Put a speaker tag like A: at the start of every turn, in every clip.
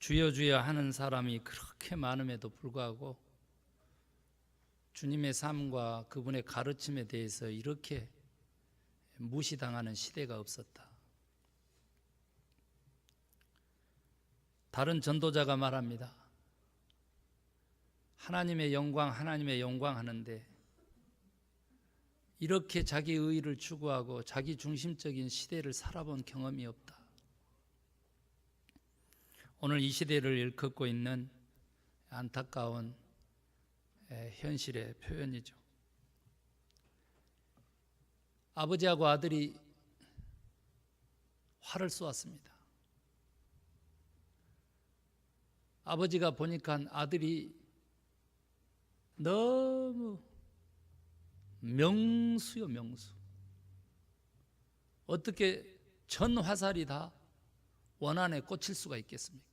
A: 주여 주여 하는 사람이 그렇게 많음에도 불구하고 주님의 삶과 그분의 가르침에 대해서 이렇게 무시당하는 시대가 없었다. 다른 전도자가 말합니다. 하나님의 영광 하는데 이렇게 자기 의의를 추구하고 자기 중심적인 시대를 살아본 경험이 없다. 오늘 이 시대를 일컫고 있는 안타까운 현실의 표현이죠. 아버지하고 아들이 활을 쏘았습니다. 아버지가 보니까 아들이 너무 명수요, 명수. 어떻게 전 화살이 다 원안에 꽂힐 수가 있겠습니까?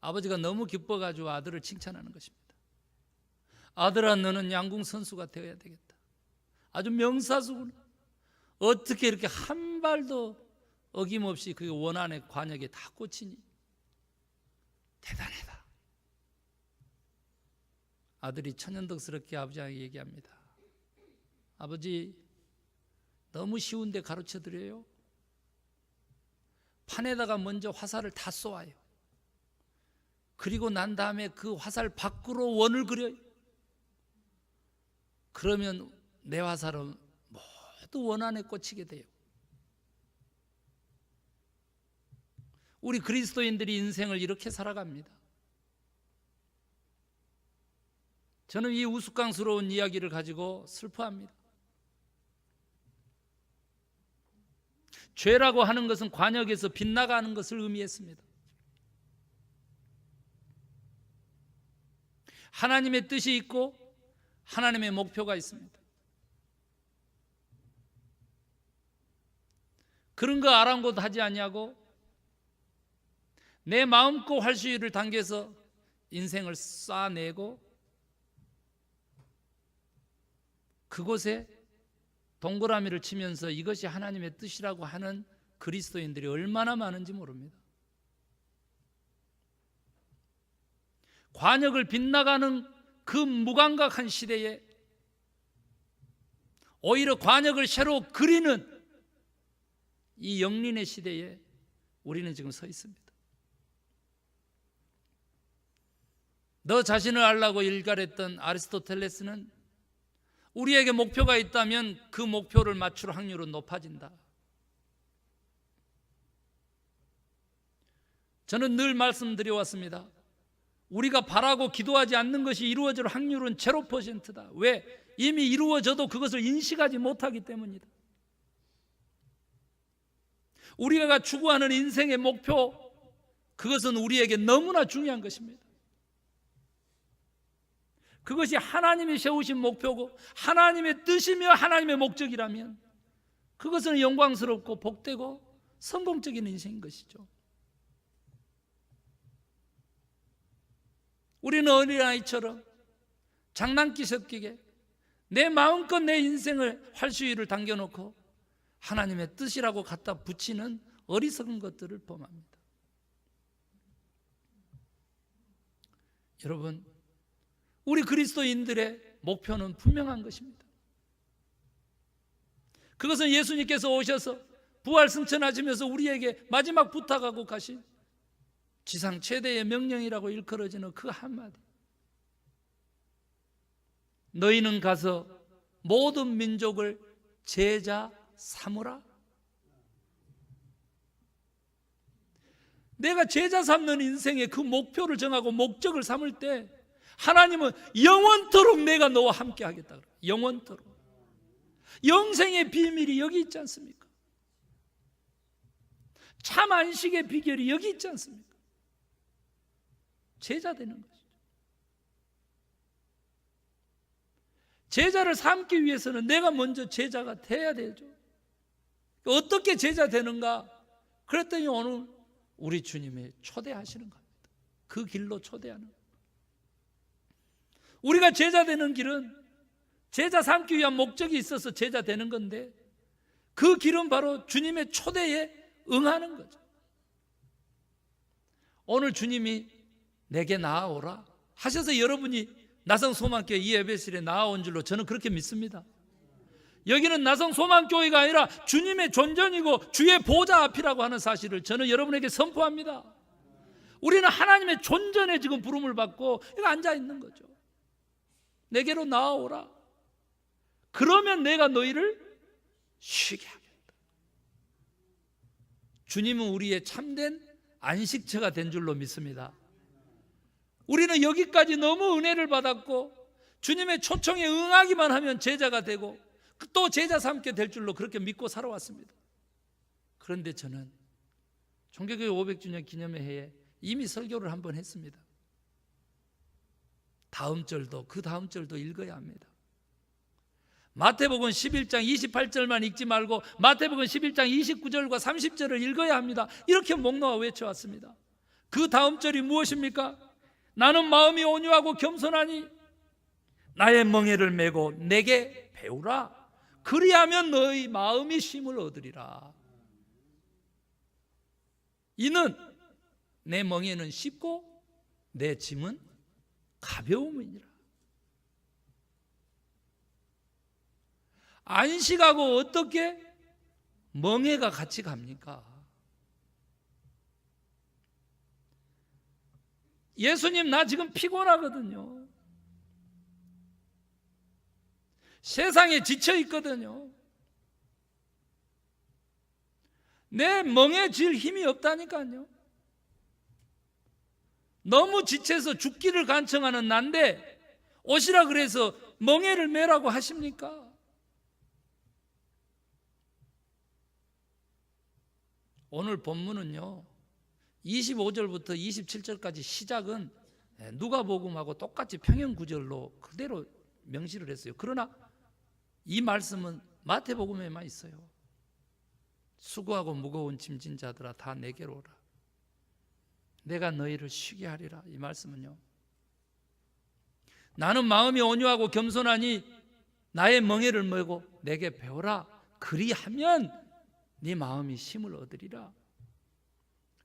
A: 아버지가 너무 기뻐가지고 아들을 칭찬하는 것입니다. 아들아, 너는 양궁 선수가 되어야 되겠다. 아주 명사수구나. 어떻게 이렇게 한 발도 어김없이 그 원안의 관역에 다 꽂히니? 대단하다. 아들이 천연덕스럽게 아버지에게 얘기합니다. 아버지, 너무 쉬운데 가르쳐드려요. 판에다가 먼저 화살을 다 쏘아요. 그리고 난 다음에 그 화살 밖으로 원을 그려요. 그러면 내 화살은 모두 원 안에 꽂히게 돼요. 우리 그리스도인들이 인생을 이렇게 살아갑니다. 저는 이 우스꽝스러운 이야기를 가지고 슬퍼합니다. 죄라고 하는 것은 관역에서 빗나가는 것을 의미했습니다. 하나님의 뜻이 있고 하나님의 목표가 있습니다. 그런 거 아랑곳하지 아니하고 내 마음껏 활수위를 당겨서 인생을 쌓아내고 그곳에 동그라미를 치면서 이것이 하나님의 뜻이라고 하는 그리스도인들이 얼마나 많은지 모릅니다. 관역을 빗나가는 그 무감각한 시대에 오히려 관역을 새로 그리는 이 영린의 시대에 우리는 지금 서 있습니다. 너 자신을 알라고 일갈했던 아리스토텔레스는 우리에게 목표가 있다면 그 목표를 맞출 확률은 높아진다. 저는 늘 말씀드려왔습니다. 우리가 바라고 기도하지 않는 것이 이루어질 확률은 0%다. 왜? 이미 이루어져도 그것을 인식하지 못하기 때문이다. 우리가 추구하는 인생의 목표, 그것은 우리에게 너무나 중요한 것입니다. 그것이 하나님이 세우신 목표고 하나님의 뜻이며 하나님의 목적이라면 그것은 영광스럽고 복되고 성공적인 인생인 것이죠. 우리는 어린아이처럼 장난기 섞이게 내 마음껏 내 인생을 활수위를 당겨놓고 하나님의 뜻이라고 갖다 붙이는 어리석은 것들을 범합니다. 여러분, 우리 그리스도인들의 목표는 분명한 것입니다. 그것은 예수님께서 오셔서 부활 승천하시면서 우리에게 마지막 부탁하고 가신 지상 최대의 명령이라고 일컬어지는 그 한마디. 너희는 가서 모든 민족을 제자 삼으라. 내가 제자 삼는 인생의 그 목표를 정하고 목적을 삼을 때 하나님은 영원토록 내가 너와 함께 하겠다 그래요. 영원토록. 영생의 비밀이 여기 있지 않습니까? 참 안식의 비결이 여기 있지 않습니까? 제자 되는 것이죠. 제자를 삼기 위해서는 내가 먼저 제자가 돼야 되죠. 어떻게 제자 되는가? 그랬더니 오늘 우리 주님이 초대하시는 겁니다. 그 길로 초대하는 겁니다. 우리가 제자 되는 길은 제자 삼기 위한 목적이 있어서 제자 되는 건데 그 길은 바로 주님의 초대에 응하는 거죠. 오늘 주님이 내게 나아오라 하셔서 여러분이 나성소망교회 이 예배실에 나아온 줄로 저는 그렇게 믿습니다. 여기는 나성소망교회가 아니라 주님의 존전이고 주의 보좌 앞이라고 하는 사실을 저는 여러분에게 선포합니다. 우리는 하나님의 존전에 지금 부름을 받고 여기 앉아 있는 거죠. 내게로 나아오라. 그러면 내가 너희를 쉬게 하겠다. 주님은 우리의 참된 안식처가 된 줄로 믿습니다. 우리는 여기까지 너무 은혜를 받았고 주님의 초청에 응하기만 하면 제자가 되고 또 제자 삼게 될 줄로 그렇게 믿고 살아왔습니다. 그런데 저는 종교교회 500주년 기념회 해에 이미 설교를 한번 했습니다. 다음 절도 그 다음 절도 읽어야 합니다. 마태복음 11장 28절만 읽지 말고 마태복음 11장 29절과 30절을 읽어야 합니다. 이렇게 목놓아 외쳐왔습니다. 그 다음 절이 무엇입니까? 나는 마음이 온유하고 겸손하니 나의 멍에를 메고 내게 배우라. 그리하면 너희 마음이 쉼을 얻으리라. 이는 내 멍에는 쉽고 내 짐은 가벼움이니라. 안식하고 어떻게 멍에가 같이 갑니까? 예수님 나 지금 피곤하거든요. 세상에 지쳐 있거든요. 내 멍에질 힘이 없다니까요. 너무 지쳐서 죽기를 간청하는 난데 오시라 그래서 멍에를 메라고 하십니까? 오늘 본문은요 25절부터 27절까지 시작은 누가복음하고 똑같이 평행구절로 그대로 명시를 했어요. 그러나 이 말씀은 마태복음에만 있어요. 수고하고 무거운 짐진 자들아 다 내게로 오라. 내가 너희를 쉬게 하리라. 이 말씀은요 나는 마음이 온유하고 겸손하니 나의 멍에를 메고 내게 배우라. 그리하면 네 마음이 쉼을 얻으리라.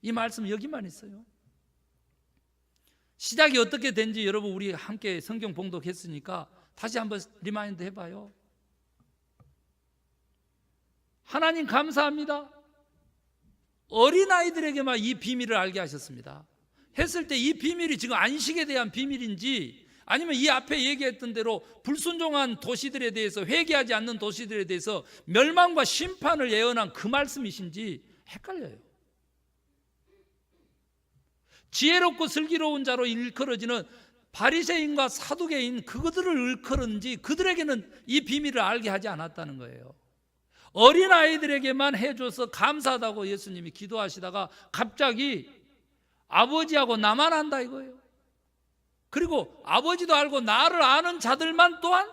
A: 이 말씀 여기만 있어요. 시작이 어떻게 된지 여러분 우리 함께 성경 봉독했으니까 다시 한번 리마인드 해봐요. 하나님 감사합니다. 어린아이들에게만 이 비밀을 알게 하셨습니다. 했을 때 이 비밀이 지금 안식에 대한 비밀인지 아니면 이 앞에 얘기했던 대로 불순종한 도시들에 대해서 회개하지 않는 도시들에 대해서 멸망과 심판을 예언한 그 말씀이신지 헷갈려요. 지혜롭고 슬기로운 자로 일컬어지는 바리새인과 사두개인 그들을 일컬은지 그들에게는 이 비밀을 알게 하지 않았다는 거예요. 어린아이들에게만 해줘서 감사하다고 예수님이 기도하시다가 갑자기 아버지하고 나만 안다 이거예요. 그리고 아버지도 알고 나를 아는 자들만 또한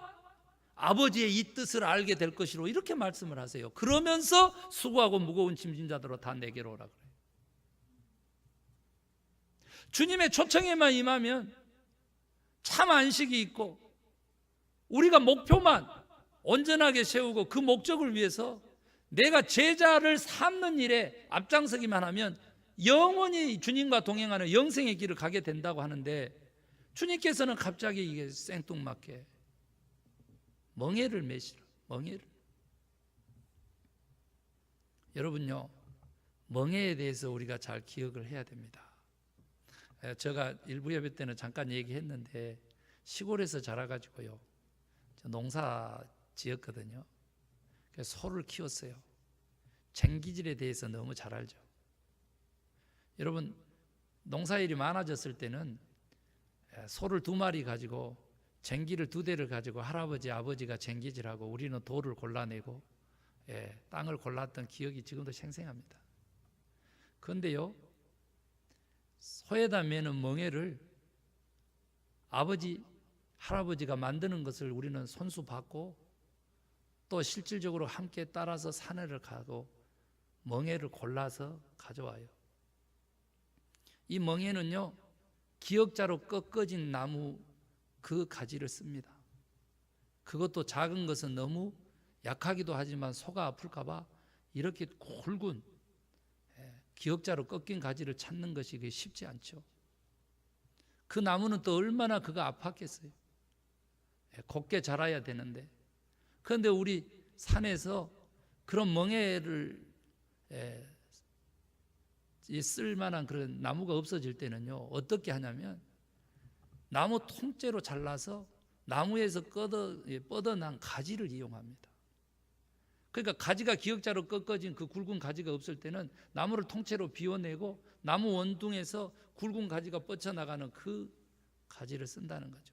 A: 아버지의 이 뜻을 알게 될 것이로 이렇게 말씀을 하세요. 그러면서 수고하고 무거운 짐진 자들로 다 내게로 오라 그래요. 주님의 초청에만 임하면 참 안식이 있고 우리가 목표만 온전하게 세우고 그 목적을 위해서 내가 제자를 삼는 일에 앞장서기만 하면 영원히 주님과 동행하는 영생의 길을 가게 된다고 하는데 주님께서는 갑자기 이게 생뚱맞게 멍에를 메시라. 멍에를. 여러분요 멍에에 대해서 우리가 잘 기억을 해야 됩니다. 제가 일부 예배 때는 잠깐 얘기했는데 시골에서 자라가지고요 농사 지었거든요. 그래서 소를 키웠어요. 쟁기질에 대해서 너무 잘 알죠. 여러분 농사일이 많아졌을 때는 소를 2마리 가지고 쟁기를 2대를 가지고 할아버지 아버지가 쟁기질하고 우리는 돌을 골라내고 땅을 골랐던 기억이 지금도 생생합니다. 그런데요 소에다 매는 멍에를 아버지 할아버지가 만드는 것을 우리는 손수 받고 또 실질적으로 함께 따라서 산에를 가고 멍에를 골라서 가져와요. 이 멍에는요 기역자로 꺾어진 나무 그 가지를 씁니다. 그것도 작은 것은 너무 약하기도 하지만 소가 아플까 봐 이렇게 굵은 기역자로 꺾인 가지를 찾는 것이 그게 쉽지 않죠. 그 나무는 또 얼마나 그가 아팠겠어요. 곱게 자라야 되는데. 그런데 우리 산에서 그런 멍에를 쓸만한 그런 나무가 없어질 때는요, 어떻게 하냐면 나무 통째로 잘라서 나무에서 뻗어난 가지를 이용합니다. 그러니까 가지가 기역자로 꺾어진 그 굵은 가지가 없을 때는 나무를 통째로 비워내고 나무 원둥에서 굵은 가지가 뻗쳐나가는 그 가지를 쓴다는 거죠.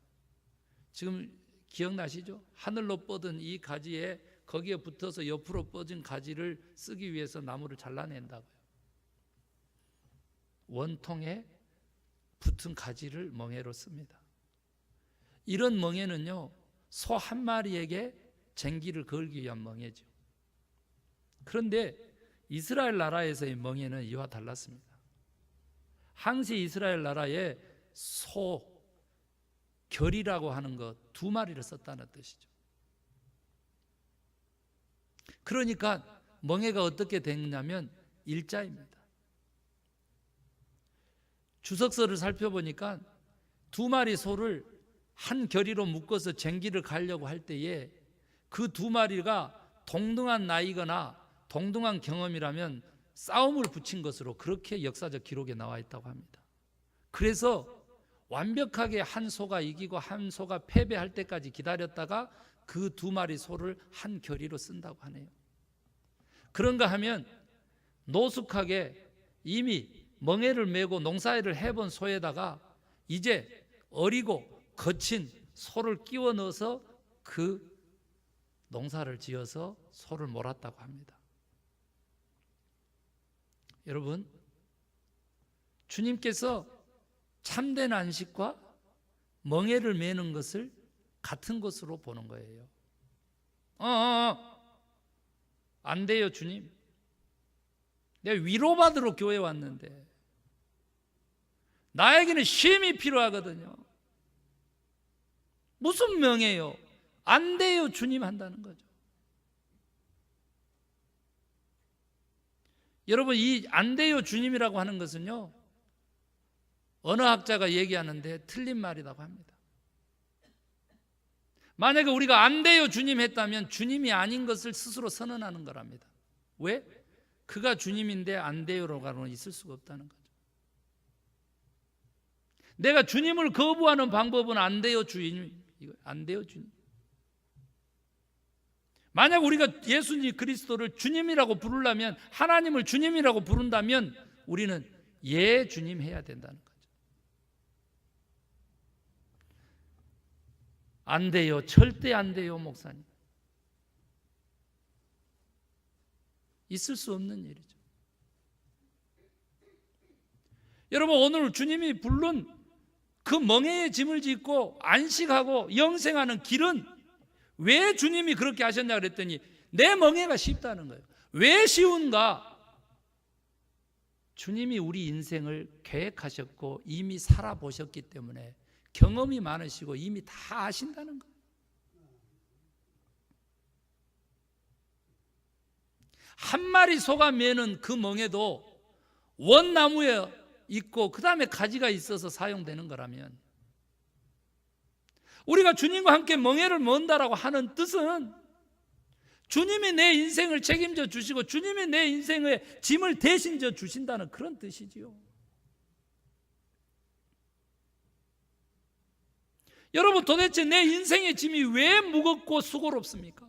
A: 지금 기억나시죠? 하늘로 뻗은 이 가지에 거기에 붙어서 옆으로 뻗은 가지를 쓰기 위해서 나무를 잘라낸다고요. 원통에 붙은 가지를 멍에로 씁니다. 이런 멍에는요, 소 한 마리에게 쟁기를 걸기 위한 멍에죠. 그런데 이스라엘 나라에서의 멍에는 이와 달랐습니다. 항시 이스라엘 나라에 소 결이라고 하는 것 2마리를 썼다는 뜻이죠. 그러니까 멍에가 어떻게 됐냐면 일자입니다. 주석서를 살펴보니까 2마리 소를 한 결이로 묶어서 쟁기를 갈려고 할 때에 그 2마리가 동등한 나이거나 동등한 경험이라면 싸움을 붙인 것으로 그렇게 역사적 기록에 나와 있다고 합니다. 그래서 완벽하게 한 소가 이기고 한 소가 패배할 때까지 기다렸다가 그 2마리 소를 한 결의로 쓴다고 하네요. 그런가 하면 노숙하게 이미 멍에를 메고 농사일을 해본 소에다가 이제 어리고 거친 소를 끼워 넣어서 그 농사를 지어서 소를 몰았다고 합니다. 여러분, 주님께서 참된 안식과 멍에를 메는 것을 같은 것으로 보는 거예요. 안 돼요, 주님. 내가 위로받으러 교회 왔는데 나에게는 쉼이 필요하거든요. 무슨 명예요? 안 돼요, 주님 한다는 거죠. 여러분, 이 안 돼요, 주님이라고 하는 것은요, 언어학자가 얘기하는데 틀린 말이라고 합니다. 만약에 우리가 안 돼요, 주님 했다면 주님이 아닌 것을 스스로 선언하는 거랍니다. 왜? 그가 주님인데 안 돼요라고는 있을 수가 없다는 거죠. 내가 주님을 거부하는 방법은 안 돼요, 주님. 이거 안 돼요, 주님. 만약 우리가 예수님 그리스도를 주님이라고 부르려면, 하나님을 주님이라고 부른다면 우리는 예, 주님 해야 된다는 거죠. 안 돼요, 절대 안 돼요, 목사님. 있을 수 없는 일이죠. 여러분, 오늘 주님이 부른 그 멍에의 짐을 짓고 안식하고 영생하는 길은 왜 주님이 그렇게 하셨냐 그랬더니 내 멍에가 쉽다는 거예요. 왜 쉬운가? 주님이 우리 인생을 계획하셨고 이미 살아보셨기 때문에 경험이 많으시고 이미 다 아신다는 거예요. 한 마리 소가 매는 그 멍에도 원나무에 있고 그 다음에 가지가 있어서 사용되는 거라면, 우리가 주님과 함께 멍에를 먼다라고 하는 뜻은 주님이 내 인생을 책임져 주시고 주님이 내 인생의 짐을 대신 져 주신다는 그런 뜻이지요. 여러분, 도대체 내 인생의 짐이 왜 무겁고 수고롭습니까?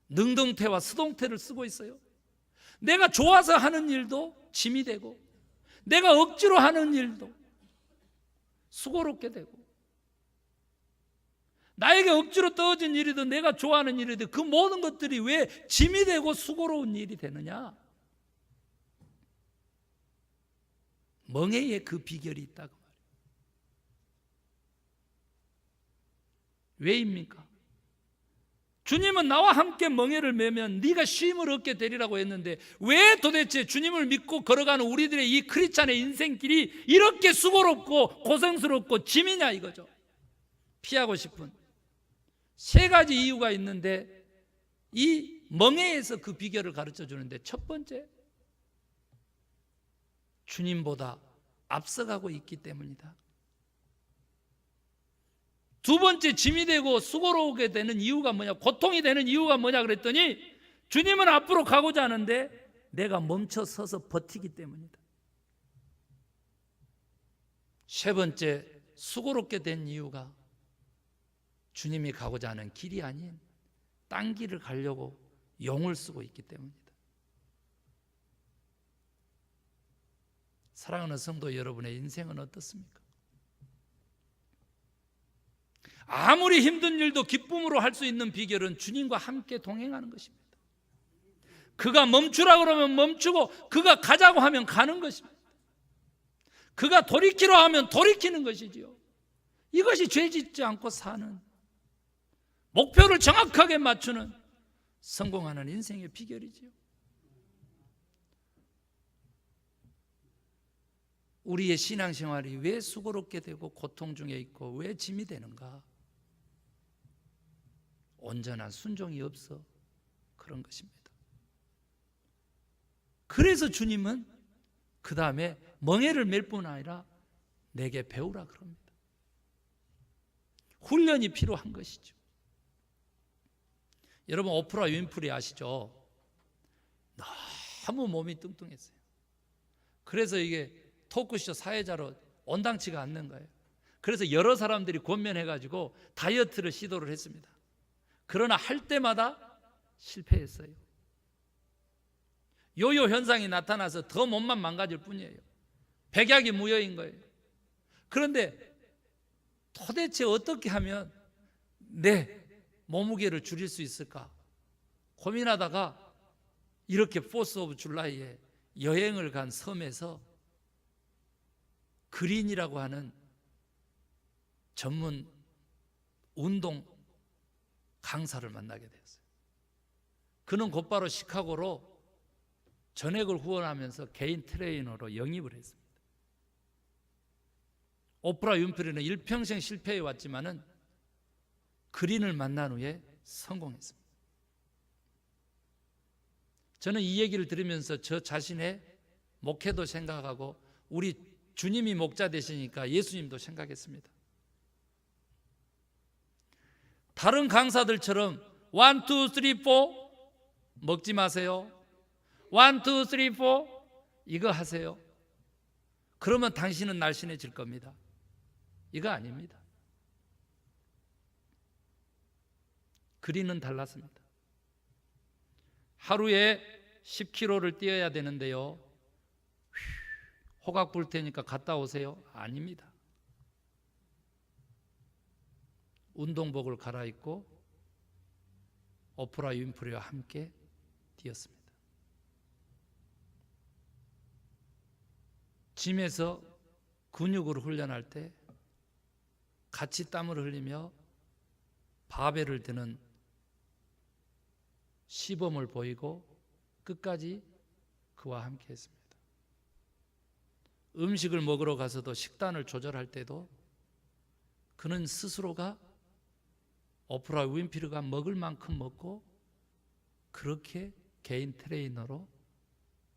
A: 능동태와 수동태를 쓰고 있어요. 내가 좋아서 하는 일도 짐이 되고 내가 억지로 하는 일도 수고롭게 되고, 나에게 억지로 떠진 일이든 내가 좋아하는 일이든 그 모든 것들이 왜 짐이 되고 수고로운 일이 되느냐? 멍에에 그 비결이 있다고 말이에요. 왜입니까? 주님은 나와 함께 멍에를 메면 네가 쉼을 얻게 되리라고 했는데 왜 도대체 주님을 믿고 걸어가는 우리들의 이 크리스찬의 인생길이 이렇게 수고롭고 고생스럽고 짐이냐 이거죠. 피하고 싶은 3가지 이유가 있는데 이 멍에에서 그 비결을 가르쳐 주는데, 첫 번째, 주님보다 앞서가고 있기 때문이다. 두 번째 짐이 되고 수고로우게 되는 이유가 뭐냐, 고통이 되는 이유가 뭐냐 그랬더니 주님은 앞으로 가고자 하는데 내가 멈춰 서서 버티기 때문이다. 세 번째, 수고롭게 된 이유가 주님이 가고자 하는 길이 아닌 딴 길을 가려고 용을 쓰고 있기 때문이다. 사랑하는 성도 여러분의 인생은 어떻습니까? 아무리 힘든 일도 기쁨으로 할 수 있는 비결은 주님과 함께 동행하는 것입니다. 그가 멈추라 그러면 멈추고 그가 가자고 하면 가는 것입니다. 그가 돌이키라 하면 돌이키는 것이지요. 이것이 죄 짓지 않고 사는, 목표를 정확하게 맞추는 성공하는 인생의 비결이지요. 우리의 신앙생활이 왜 수고롭게 되고 고통 중에 있고 왜 짐이 되는가? 온전한 순종이 없어 그런 것입니다. 그래서 주님은 그 다음에 멍에를 맬 뿐 아니라 내게 배우라 그럽니다. 훈련이 필요한 것이죠. 여러분, 오프라 윈프리 아시죠? 너무 몸이 뚱뚱했어요. 그래서 이게 토크쇼 사회자로 온당치가 않는 거예요. 그래서 여러 사람들이 권면해가지고 다이어트를 시도를 했습니다. 그러나 할 때마다 실패했어요. 요요 현상이 나타나서 더 몸만 망가질 뿐이에요. 백약이 무효인 거예요. 그런데 도대체 어떻게 하면 내 몸무게를 줄일 수 있을까 고민하다가 이렇게 포스 오브 줄라이에 여행을 간 섬에서 그린이라고 하는 전문 운동 강사를 만나게 됐어요. 그는 곧바로 시카고로 전액을 후원하면서 개인 트레이너로 영입을 했습니다. 오프라 윈프리는 일평생 실패해 왔지만은 그린을 만난 후에 성공했습니다. 저는 이 얘기를 들으면서 저 자신의 목회도 생각하고 우리 주님이 목자 되시니까 예수님도 생각했습니다. 다른 강사들처럼 1, 2, 3, 4 먹지 마세요. 1, 2, 3, 4 이거 하세요. 그러면 당신은 날씬해질 겁니다. 이거 아닙니다. 그린은 달랐습니다. 하루에 10km를 뛰어야 되는데요, 호각 불 테니까 갔다 오세요. 아닙니다. 운동복을 갈아입고 오프라 윈프리와 함께 뛰었습니다. 짐에서 근육을 훈련할 때 같이 땀을 흘리며 바벨을 드는 시범을 보이고 끝까지 그와 함께 했습니다. 음식을 먹으러 가서도 식단을 조절할 때도 그는 스스로가 오프라 윈프리가 먹을 만큼 먹고 그렇게 개인 트레이너로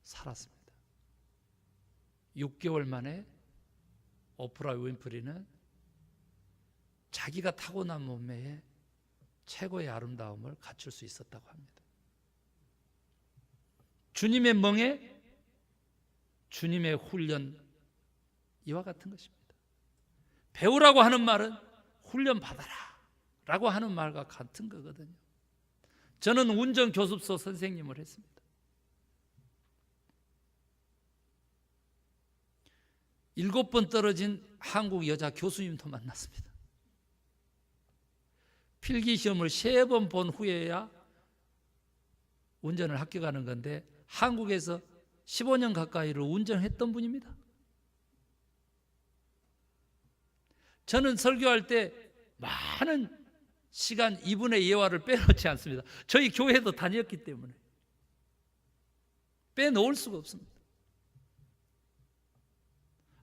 A: 살았습니다. 6개월 만에 오프라 윈프리는 자기가 타고난 몸매에 최고의 아름다움을 갖출 수 있었다고 합니다. 주님의 멍에 주님의 훈련, 이와 같은 것입니다. 배우라고 하는 말은 훈련 받아라 라고 하는 말과 같은 거거든요. 저는 운전교습소 선생님을 했습니다. 7번 떨어진 한국 여자 교수님도 만났습니다. 필기시험을 3번 본 후에야 운전을 합격하는 건데 한국에서 15년 가까이를 운전했던 분입니다. 저는 설교할 때 많은 시간 이분의 예화를 빼놓지 않습니다. 저희 교회도 다녔기 때문에 빼놓을 수가 없습니다.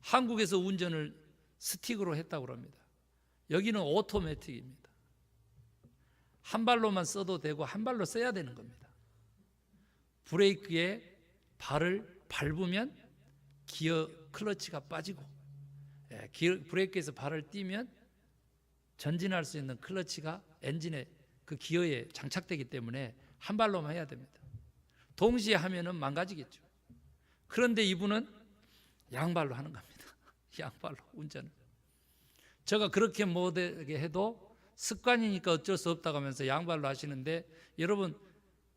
A: 한국에서 운전을 스틱으로 했다고 합니다. 여기는 오토매틱입니다. 한 발로만 써도 되고 한 발로 써야 되는 겁니다. 브레이크에 발을 밟으면 기어 클러치가 빠지고, 브레이크에서 발을 띄면 전진할 수 있는 클러치가 엔진에 그 기어에 장착되기 때문에 한 발로만 해야 됩니다. 동시에 하면은 망가지겠죠. 그런데 이분은 양발로 하는 겁니다. 양발로 운전을. 제가 그렇게 못하게 해도 습관이니까 어쩔 수 없다고 하면서 양발로 하시는데, 여러분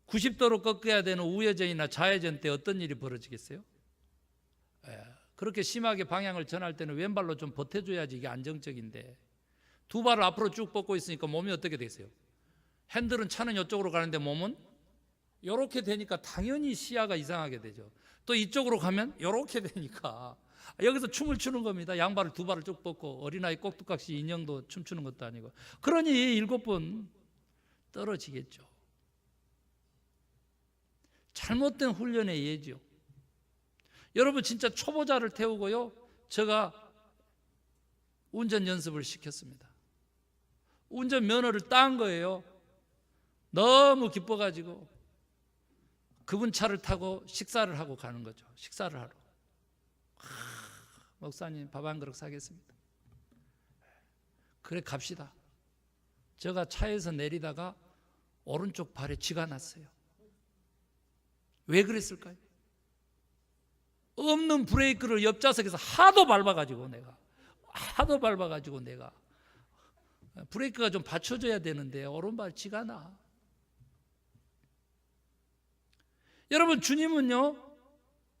A: 90도로 꺾어야 되는 우회전이나 좌회전 때 어떤 일이 벌어지겠어요? 그렇게 심하게 방향을 전할 때는 왼발로 좀 버텨줘야지 이게 안정적인데, 두 발을 앞으로 쭉 뻗고 있으니까 몸이 어떻게 되세요? 핸들은 차는 이쪽으로 가는데 몸은 이렇게 되니까 당연히 시야가 이상하게 되죠. 또 이쪽으로 가면 이렇게 되니까 여기서 춤을 추는 겁니다. 양발을 두 발을 쭉 뻗고, 어린아이 꼭두각시 인형도 춤추는 것도 아니고. 그러니 7번 떨어지겠죠. 잘못된 훈련의 예죠. 여러분 진짜 초보자를 태우고요, 제가 운전 연습을 시켰습니다. 운전 면허를 딴 거예요. 너무 기뻐가지고 그분 차를 타고 식사를 하고 가는 거죠. 식사를 하러. 목사님 밥 한 그릇 사겠습니다. 그래 갑시다. 제가 차에서 내리다가 오른쪽 발에 쥐가 났어요. 왜 그랬을까요? 없는 브레이크를 옆좌석에서 하도 밟아가지고 내가 브레이크가 좀 받쳐줘야 되는데 오른발 쥐가 나. 여러분 주님은요,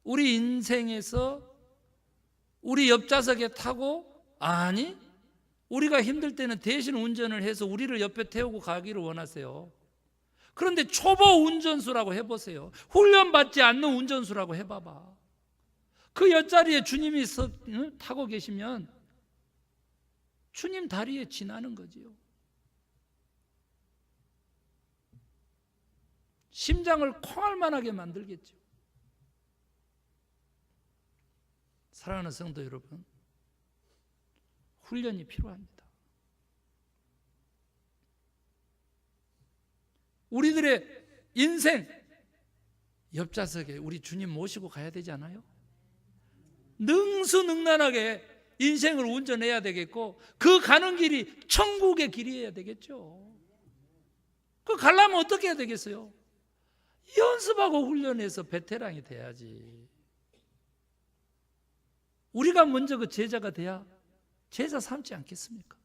A: 우리 인생에서 우리 옆좌석에 타고, 아니 우리가 힘들 때는 대신 운전을 해서 우리를 옆에 태우고 가기를 원하세요. 그런데 초보 운전수라고 해보세요. 훈련받지 않는 운전수라고 해봐봐. 그 옆자리에 주님이 타고 계시면 주님 다리에 지나는 거지요. 심장을 콩알만하게 만들겠죠. 사랑하는 성도 여러분, 훈련이 필요합니다. 우리들의 인생 옆좌석에 우리 주님 모시고 가야 되지 않아요? 능수능란하게 인생을 운전해야 되겠고, 그 가는 길이 천국의 길이어야 되겠죠. 그 가려면 어떻게 해야 되겠어요? 연습하고 훈련해서 베테랑이 돼야지. 우리가 먼저 그 제자가 돼야 제자 삼지 않겠습니까?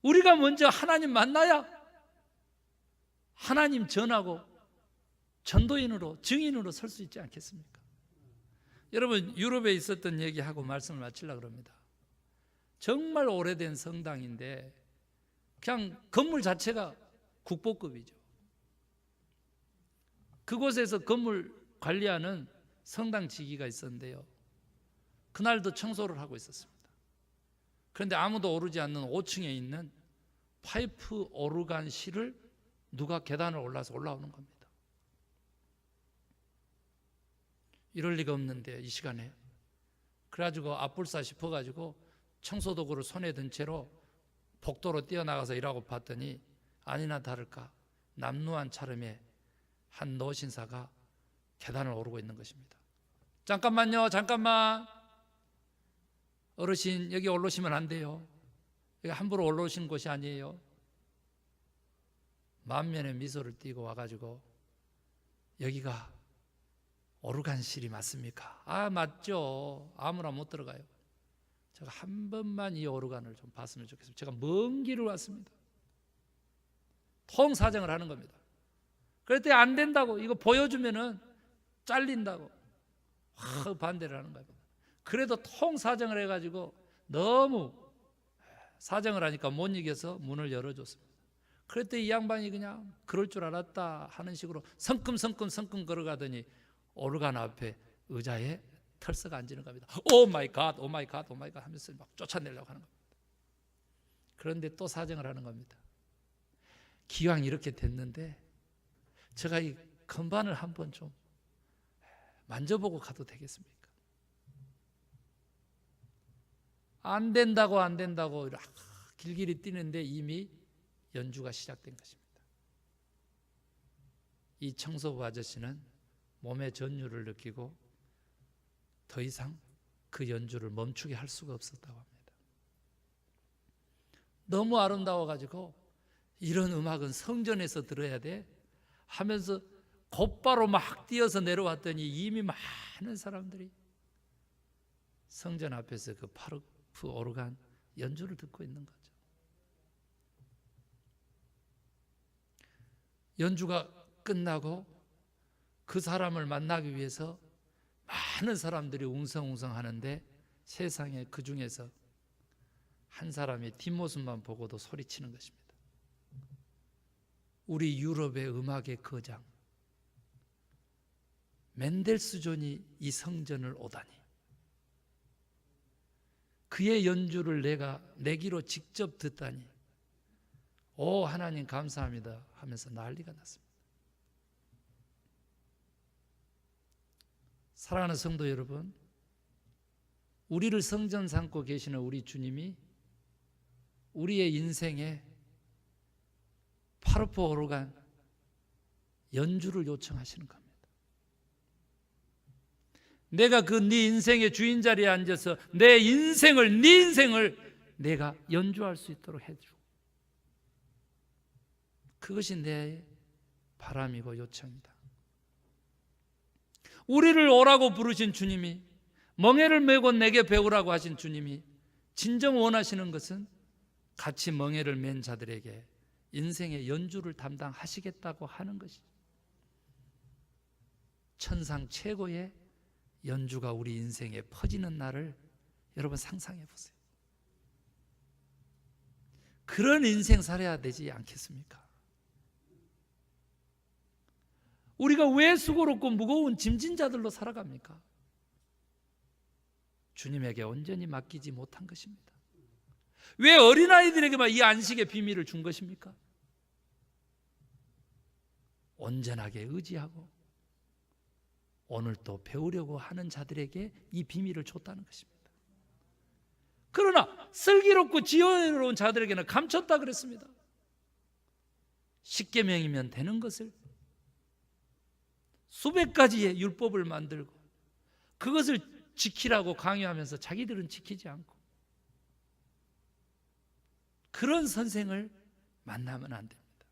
A: 우리가 먼저 하나님 만나야 하나님 전하고 전도인으로, 증인으로 설 수 있지 않겠습니까? 여러분 유럽에 있었던 얘기하고 말씀을 마치려고 합니다. 정말 오래된 성당인데 그냥 건물 자체가 국보급이죠. 그곳에서 건물 관리하는 성당 지기가 있었는데요, 그날도 청소를 하고 있었습니다. 그런데 아무도 오르지 않는 5층에 있는 파이프 오르간실을 누가 계단을 올라서 올라오는 겁니다. 이럴 리가 없는데 이 시간에. 그래가지고 앞불사 싶어가지고 청소도구를 손에 든 채로 복도로 뛰어나가서 일하고 봤더니 아니나 다를까 남루한 차림에 한 노신사가 계단을 오르고 있는 것입니다. 잠깐만요, 잠깐만. 어르신 여기 올라오시면 안 돼요. 여기 함부로 올라오시는 곳이 아니에요. 만면의 미소를 띠고 와가지고, 여기가 오르간실이 맞습니까? 아 맞죠. 아무나 못 들어가요. 제가 한 번만 이 오르간을 좀 봤으면 좋겠습니다. 제가 먼 길을 왔습니다. 통사정을 하는 겁니다. 그랬더니 안 된다고, 이거 보여주면은 잘린다고 확 반대를 하는 겁니다. 그래도 통사정을 해가지고 너무 사정을 하니까 못 이겨서 문을 열어줬습니다. 그랬더니 이 양반이 그냥 그럴 줄 알았다 하는 식으로 성큼성큼 걸어가더니 오르간 앞에 의자에 털썩 앉는 겁니다. 오 마이 갓, 오 마이 갓, 오 마이 갓 하면서 막 쫓아내려고 하는 겁니다. 그런데 또 사정을 하는 겁니다. 기왕 이렇게 됐는데 제가 이 건반을 한번 좀 만져보고 가도 되겠습니까? 안 된다고 길길이 뛰는데 이미 연주가 시작된 것입니다. 이 청소부 아저씨는 몸의 전율을 느끼고 더 이상 그 연주를 멈추게 할 수가 없었다고 합니다. 너무 아름다워가지고 이런 음악은 성전에서 들어야 돼 하면서 곧바로 막 뛰어서 내려왔더니 이미 많은 사람들이 성전 앞에서 그 파르프 오르간 연주를 듣고 있는 거죠. 연주가 끝나고 그 사람을 만나기 위해서 많은 사람들이 웅성웅성 하는데 세상에 그 중에서 한 사람이 뒷모습만 보고도 소리치는 것입니다. 우리 유럽의 음악의 거장 멘델스존이 이 성전을 오다니, 그의 연주를 내가 내기로 직접 듣다니, 오 하나님 감사합니다 하면서 난리가 났습니다. 사랑하는 성도 여러분, 우리를 성전 삼고 계시는 우리 주님이 우리의 인생에 파르프 오르간 연주를 요청하시는 겁니다. 내가 그 네 인생의 주인 자리에 앉아서 내 인생을, 네 인생을 내가 연주할 수 있도록 해줘. 그것이 내 바람이고 요청이다. 우리를 오라고 부르신 주님이, 멍에를 메고 내게 배우라고 하신 주님이 진정 원하시는 것은 같이 멍에를 맨 자들에게 인생의 연주를 담당하시겠다고 하는 것이죠. 천상 최고의 연주가 우리 인생에 퍼지는 날을 여러분 상상해 보세요. 그런 인생 살아야 되지 않겠습니까? 우리가 왜 수고롭고 무거운 짐진 자들로 살아갑니까? 주님에게 온전히 맡기지 못한 것입니다. 왜 어린아이들에게만 이 안식의 비밀을 준 것입니까? 온전하게 의지하고 오늘 또 배우려고 하는 자들에게 이 비밀을 줬다는 것입니다. 그러나 슬기롭고 지혜로운 자들에게는 감췄다 그랬습니다. 십계명이면 되는 것을 수백 가지의 율법을 만들고 그것을 지키라고 강요하면서 자기들은 지키지 않고, 그런 선생을 만나면 안 됩니다.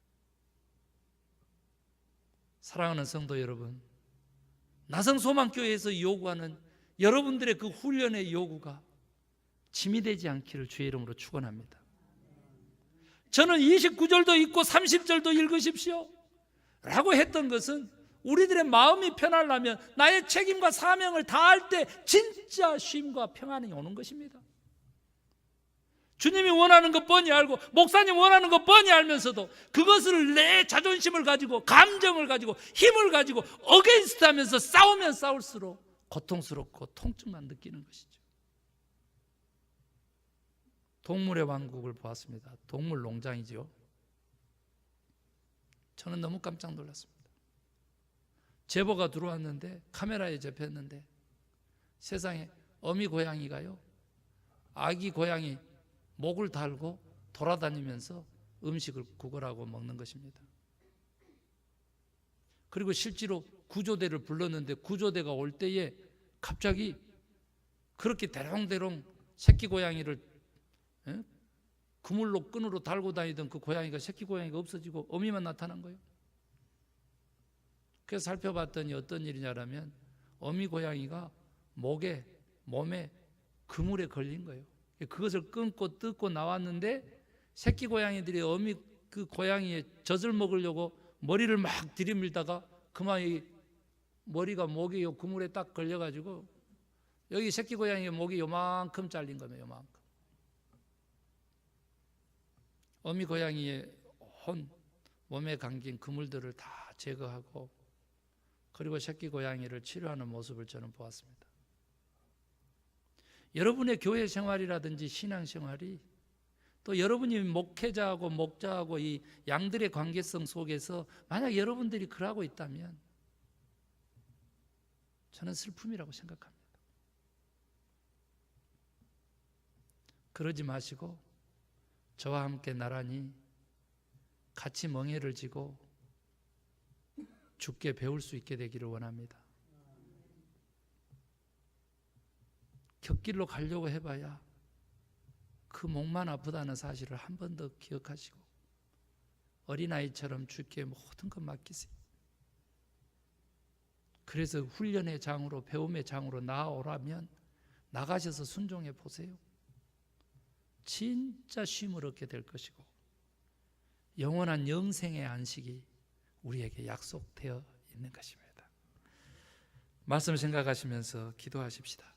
A: 사랑하는 성도 여러분, 나성소망교회에서 요구하는 여러분들의 그 훈련의 요구가 짐이 되지 않기를 주의 이름으로 축원합니다. 저는 29절도 읽고 30절도 읽으십시오 라고 했던 것은 우리들의 마음이 편하려면 나의 책임과 사명을 다할 때 진짜 쉼과 평안이 오는 것입니다. 주님이 원하는 것 뻔히 알고 목사님 원하는 것 뻔히 알면서도 그것을 내 자존심을 가지고 감정을 가지고 힘을 가지고 어게인스트 하면서 싸우면 싸울수록 고통스럽고 통증만 느끼는 것이죠. 동물의 왕국을 보았습니다. 동물 농장이죠. 저는 너무 깜짝 놀랐습니다. 제보가 들어왔는데 카메라에 잡혔는데 세상에 어미 고양이가요, 아기 고양이 목을 달고 돌아다니면서 음식을 구걸하고 먹는 것입니다. 그리고 실제로 구조대를 불렀는데 구조대가 올 때에 갑자기 그렇게 대롱대롱 새끼 고양이를 그물로 끈으로 달고 다니던 그 고양이가, 새끼 고양이가 없어지고 어미만 나타난 거예요. 그래서 살펴봤더니 어떤 일이냐면 어미 고양이가 목에, 몸에 그물에 걸린 거예요. 그것을 끊고 뜯고 나왔는데 새끼 고양이들이 어미 그 고양이의 젖을 먹으려고 머리를 막 들이밀다가 그만 이 머리가 목에 요 그물에 딱 걸려가지고 여기 새끼 고양이의 목이 요만큼 잘린 거예요. 요만큼. 어미 고양이의 혼 몸에 감긴 그물들을 다 제거하고 그리고 새끼 고양이를 치료하는 모습을 저는 보았습니다. 여러분의 교회 생활이라든지 신앙 생활이 또 여러분이 목회자하고 목자하고 이 양들의 관계성 속에서 만약 여러분들이 그러고 있다면 저는 슬픔이라고 생각합니다. 그러지 마시고 저와 함께 나란히 같이 멍에를 지고 주께 배울 수 있게 되기를 원합니다. 곁길로 가려고 해봐야 그 목만 아프다는 사실을 한 번 더 기억하시고 어린아이처럼 주께 모든 것 맡기세요. 그래서 훈련의 장으로, 배움의 장으로 나아오라면 나가셔서 순종해 보세요. 진짜 쉼을 얻게 될 것이고 영원한 영생의 안식이 우리에게 약속되어 있는 것입니다. 말씀 생각하시면서 기도하십시다.